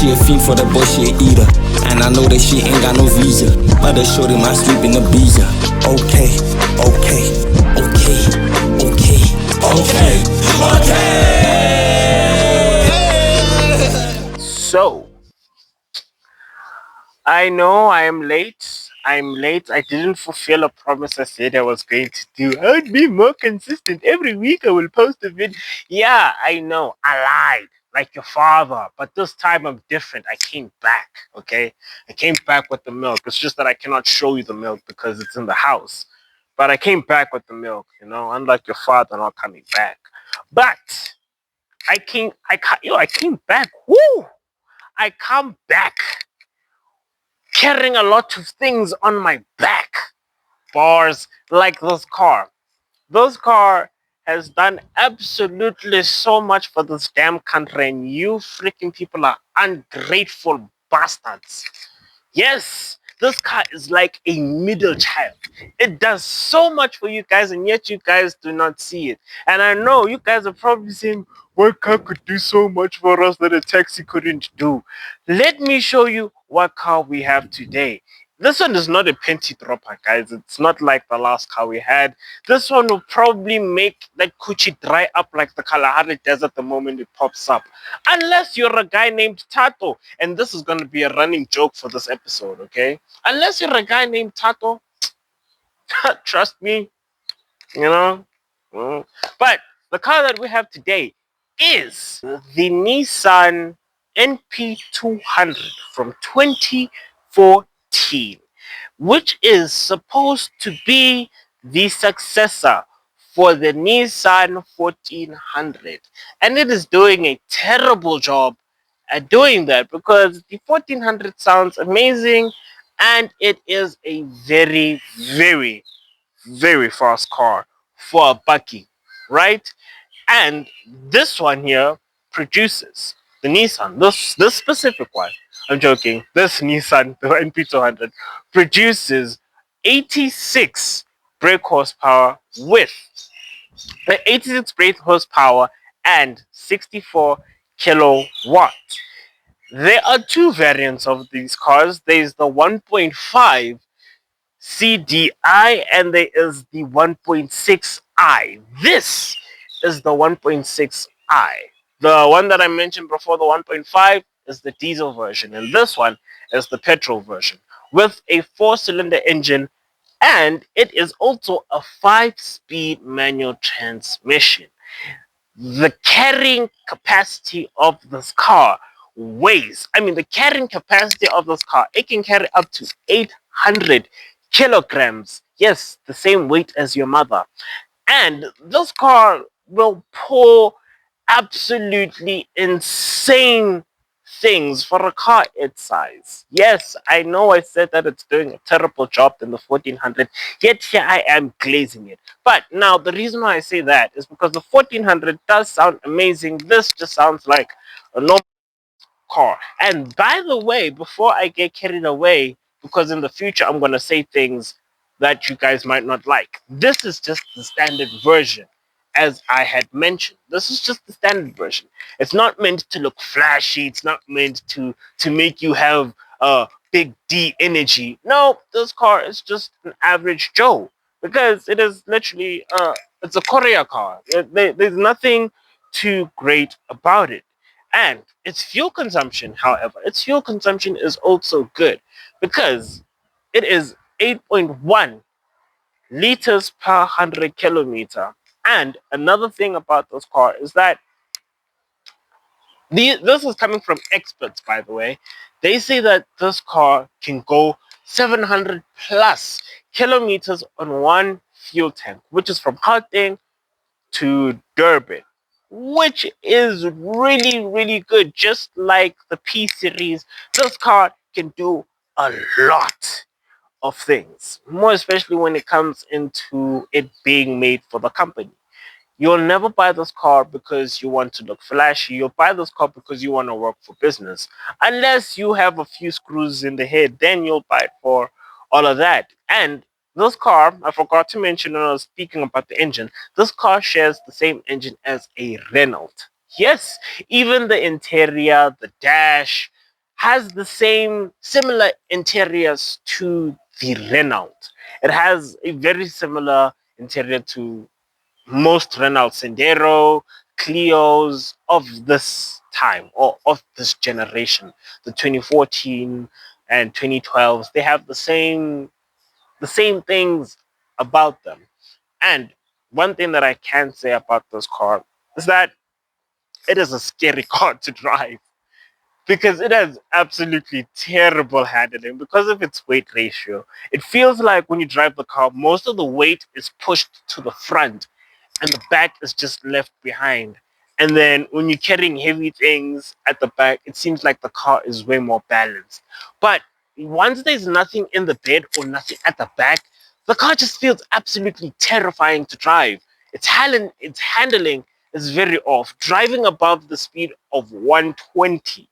she a fiend for the boy, she a eater. And I know that she ain't got no visa, but I showed him my sleep in the visa. Okay, okay, okay, okay, okay, okay. So, I know I am late. I'm late. I didn't fulfill a promise I said I was going to do. I'd be more consistent. Every week I will post a video. Yeah, I know. I lied. Like your father. But this time I'm different. I came back. Okay? I came back with the milk. It's just that I cannot show you the milk because it's in the house. But I came back with the milk, unlike your father not coming back. But I came back. Woo! I come back carrying a lot of things on my back. Bars like this car. This car has done absolutely so much for this damn country, and you freaking people are ungrateful bastards. Yes, this car is like a middle child. It does so much for you guys, and yet you guys do not see it. And I know you guys are probably saying, what car could do so much for us that a taxi couldn't do? Let me show you what car we have today. This one is not a panty dropper, guys. It's not like the last car we had. This one will probably make that coochie dry up like the Kalahari Desert the moment it pops up. Unless you're a guy named Tato. And this is going to be a running joke for this episode, okay? Unless you're a guy named Tato, trust me, you know. But the car that we have today is the Nissan NP-200 from 2014, which is supposed to be the successor for the Nissan 1400. And it is doing a terrible job at doing that because the 1400 sounds amazing and it is a very, very, very fast car for a bucky, right? And this one here produces the Nissan, this specific one. I'm joking. This Nissan, the NP-200, produces 86 brake horsepower with 86 brake horsepower and 64 kilowatt. There are two variants of these cars. There is the 1.5 CDI and there is the 1.6i. This is the 1.6i. The one that I mentioned before, the 1.5, is the diesel version, and this one is the petrol version with a 4-cylinder engine, and it is also a 5-speed manual transmission. The carrying capacity of this car the carrying capacity of this car, it can carry up to 800 kilograms. Yes, the same weight as your mother. And this car will pull absolutely insane things for a car its size. Yes, I know I said that it's doing a terrible job than the 1400, yet here I am glazing it. But now the reason why I say that is because the 1400 does sound amazing. This just sounds like a normal car. And by the way, before I get carried away, because in the future I'm going to say things that you guys might not like, this is just the standard version. As I had mentioned, this is just the standard version. It's not meant to look flashy. It's not meant to make you have big D energy. No, this car is just an average Joe because it is literally it's a Korea car. There's nothing too great about it. And its fuel consumption, however, its fuel consumption is also good because it is 8.1 liters per 100 kilometer. And another thing about this car is that this is coming from experts, by the way. They say that this car can go 700 plus kilometers on one fuel tank, which is from Gauteng to Durban, which is really, really good. Just like the P series, this car can do a lot of things, more especially when it comes into it being made for the company. You'll never buy this car because you want to look flashy. You'll buy this car because you want to work for business. Unless you have a few screws in the head, then you'll buy it for all of that. And this car, I forgot to mention when I was speaking about the engine, this car shares the same engine as a Renault. Yes, even the interior, the dash, has the same similar interiors to the Renault. It has a very similar interior to most Renault Sendero, Clios of this time or of this generation, the 2014 and 2012s. They have the same things about them. And one thing that I can say about this car is that it is a scary car to drive because it has absolutely terrible handling because of its weight ratio. It feels like when you drive the car, most of the weight is pushed to the front and the back is just left behind. And then when you're carrying heavy things at the back, it seems like the car is way more balanced. But once there's nothing in the bed or nothing at the back, the car just feels absolutely terrifying to drive. Its handling is very off. Driving above the speed of 120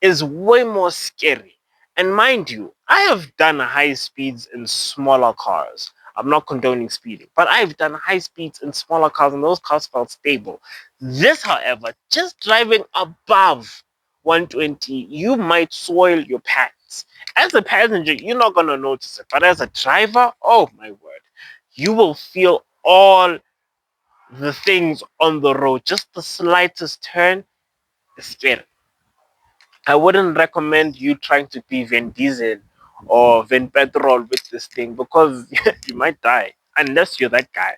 is way more scary. And mind you, I have done high speeds in smaller cars. I'm not condoning speeding, but I've done high speeds in smaller cars and those cars felt stable. This, however, just driving above 120, you might soil your pants. As a passenger, you're not going to notice it, but as a driver, oh my word, you will feel all the things on the road. Just the slightest turn is scary. I wouldn't recommend you trying to be Vin Diesel or Vin Petrol with this thing because you might die unless you're that guy.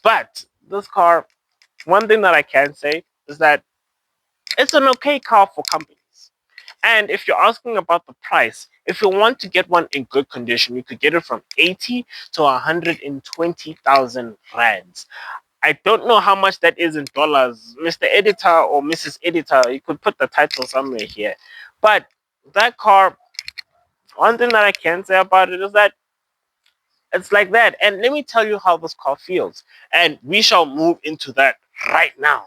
But this car, one thing that I can say is that it's an okay car for companies. And if you're asking about the price, if you want to get one in good condition, you could get it from 80 to 120,000 rands. I don't know how much that is in dollars. Mr. Editor or Mrs. Editor, you could put the title somewhere here. But that car, one thing that I can say about it is that it's like that. And let me tell you how this car feels. And we shall move into that right now.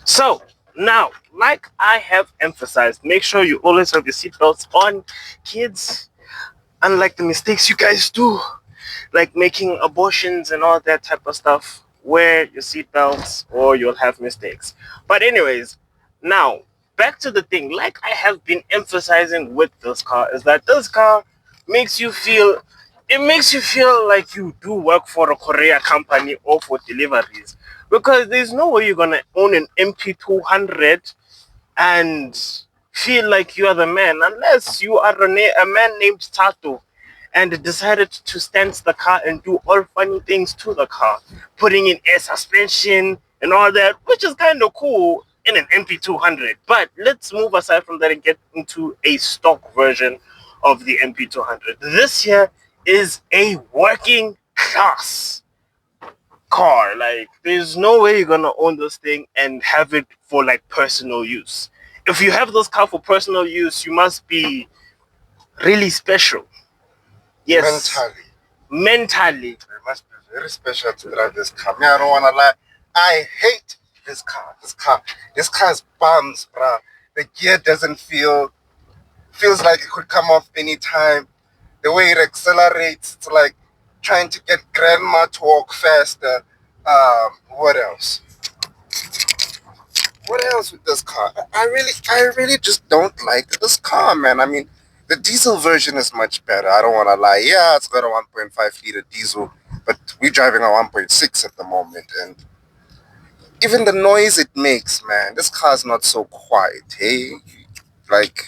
So, now, like I have emphasized, make sure you always have your seatbelts on, kids. Unlike the mistakes you guys do, like making abortions and all that type of stuff, wear your seatbelts or you'll have mistakes. But anyways, now back to the thing. Like I have been emphasizing with this car is that this car makes you feel it makes you feel like you do work for a courier company or for deliveries. Because there's no way you're gonna own an NP-200 and feel like you are the man unless you are a man named Tato and decided to stance the car and do all funny things to the car, putting in air suspension and all that, which is kind of cool in an NP-200. But let's move aside from that and get into a stock version of the NP-200. This here is a working class car. Like, there's no way you're gonna own this thing and have it for like personal use. If you have this car for personal use, you must be really special. Yes. Mentally. It must be very special to drive this car. Me, I don't wanna lie. I hate this car. This car's bums, bruh. The gear doesn't feels like it could come off anytime. The way it accelerates, it's like trying to get grandma to walk faster. What else? What else with this car? I really just don't like this car, man. I mean, the diesel version is much better. I don't want to lie. Yeah, it's got a 1.5 liter diesel, but we're driving a 1.6 at the moment, and even the noise it makes, man, this car's not so quiet. Hey, like,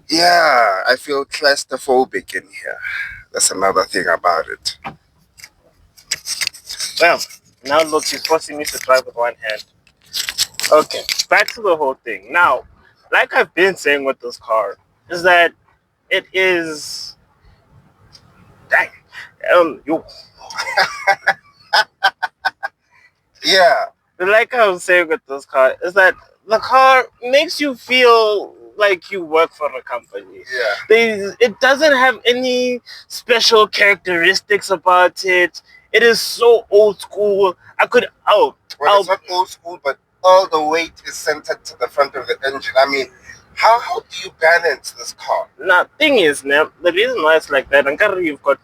yeah, I feel claustrophobic in here. That's another thing about it. Well, now look, you're forcing me to drive with one hand. Okay, back to the whole thing. Now, like I've been saying with this car, is that it is. Dang. You. Yeah. Like I was saying with this car, is that the car makes you feel like you work for a company. Yeah. It doesn't have any special characteristics about it. It is so old school. Well, it's not old school, but all the weight is centered to the front of the engine. I mean, how do you balance this car? Now, thing is, now, the reason why it's like that, and currently you've got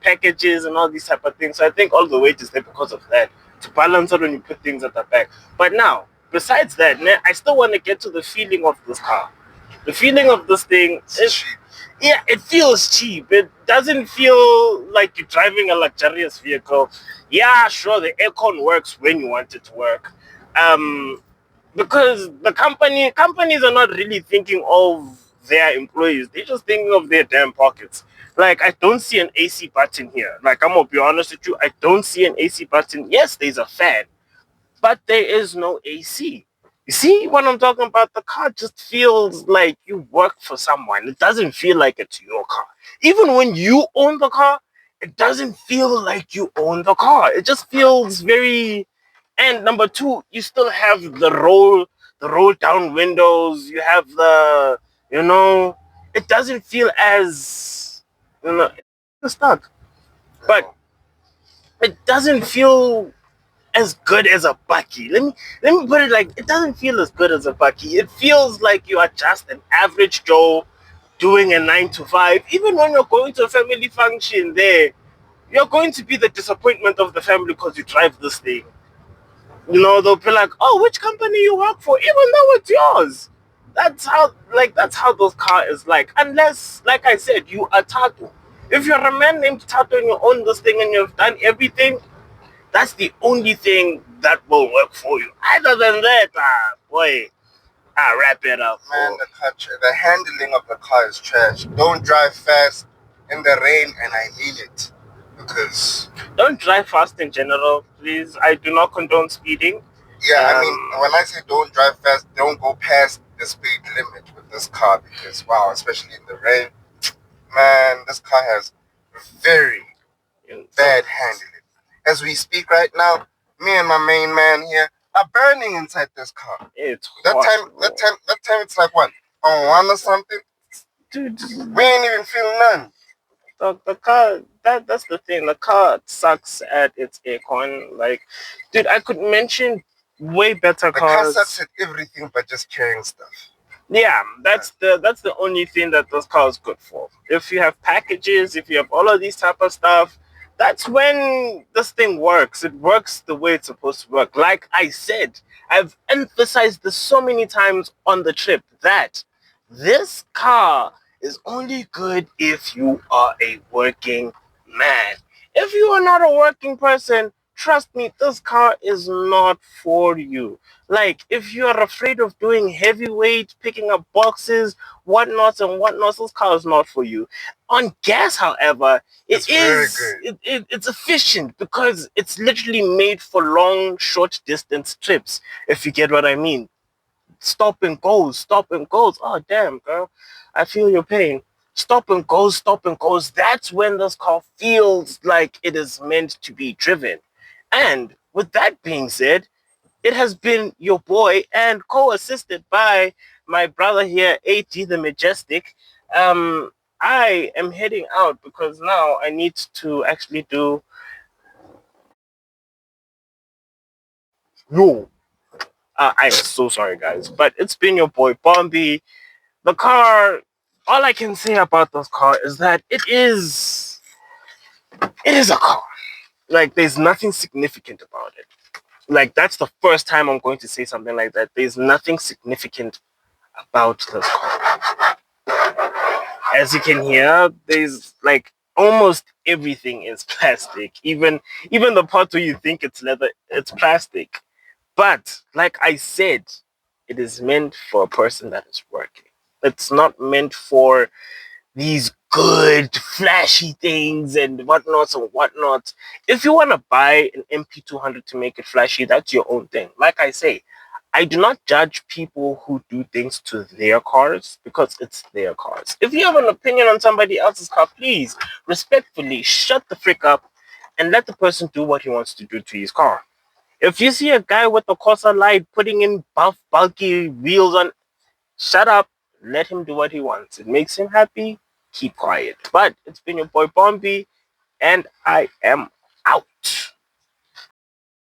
packages and all these type of things. So I think all the weight is there because of that, to balance it when you put things at the back. But now, besides that, I still want to get to the feeling of this car. The feeling of this thing It's is, cheap. yeah, it feels cheap. It doesn't feel like you're driving a luxurious vehicle. Yeah, sure, the aircon works when you want it to work. Um, because the companies are not really thinking of their employees. They're just thinking of their damn pockets. Like, I don't see an AC button here. Like, I'm gonna be honest with you, I don't see an AC button. Yes, there's a fan, but there is no AC. You see what I'm talking about? The car just feels like you work for someone. It doesn't feel like it's your car. Even when you own the car, it doesn't feel like you own the car. It just feels very. And number two, you still have the roll down windows. You have the, you know, it doesn't feel as, it's stuck, but No. it doesn't feel as good as a Bucky. Let me put it like, it doesn't feel as good as a Bucky. It feels like you are just an average Joe doing a 9 to 5. Even when you're going to a family function, there you're going to be the disappointment of the family because you drive this thing. They'll be like, "Oh, which company you work for?" Even though it's yours. That's how those car is like. Unless, like I said, you are Tato. If you're a man named Tato and you own this thing and you've done everything, that's the only thing that will work for you. Other than that, boy, wrap it up. Man, the handling of the car is trash. Don't drive fast in the rain, and I mean it. Because, Don't drive fast in general, please. I do not condone speeding. yeah, I mean, Um, when I say don't drive fast, don't go past the speed limit with this car. Because, wow, especially in the rain, man, this car has very so bad handling. As we speak right now, me and my main man here are burning inside this car. it's That hot, time, bro. that time, it's like what, on one or something. Dude, We ain't even feel none. the car, that's the thing. The car sucks at its aircon. Like, dude, I could mention way better The car sucks cars. at everything but just carrying stuff. Yeah, that's the only thing that those cars good for. If you have packages, if you have all of these type of stuff, that's when this thing works. It works the way it's supposed to work. Like I said, I've emphasized this so many times on the trip that this car is only good if you are a working man. If you are not a working person, trust me, this car is not for you. Like, if you are afraid of doing heavyweight, picking up boxes, whatnots and whatnots, this car is not for you. On gas, however, It's very good. it's efficient because it's literally made for long, short distance trips, if you get what I mean. Stop and goes, stop and goes. Oh, damn, girl. I feel your pain. Stop and goes, stop and goes. That's when this car feels like it is meant to be driven. And with that being said, it has been your boy and co-assisted by my brother here, AG the Majestic. I am heading out because now I need to actually do. No, I'm so sorry, guys, but it's been your boy Bombi. The car. All I can say about this car is that it is a car. Like, there's nothing significant about it. Like, that's the first time I'm going to say something like that. There's nothing significant about this car. As you can hear, there's like almost everything is plastic. Even the part where you think it's leather, it's plastic. But like I said, it is meant for a person that is working. It's not meant for these good flashy things and whatnots and whatnot. If you want to buy an NP-200 to make it flashy, that's your own thing. Like I say, I do not judge people who do things to their cars because it's their cars. If you have an opinion on somebody else's car, please respectfully shut the frick up and let the person do what he wants to do to his car. If you see a guy with a Corsa light putting in buff, bulky wheels on, shut up. Let him do what he wants. It makes him happy. Keep quiet. But it's been your boy Bombi, and I am out.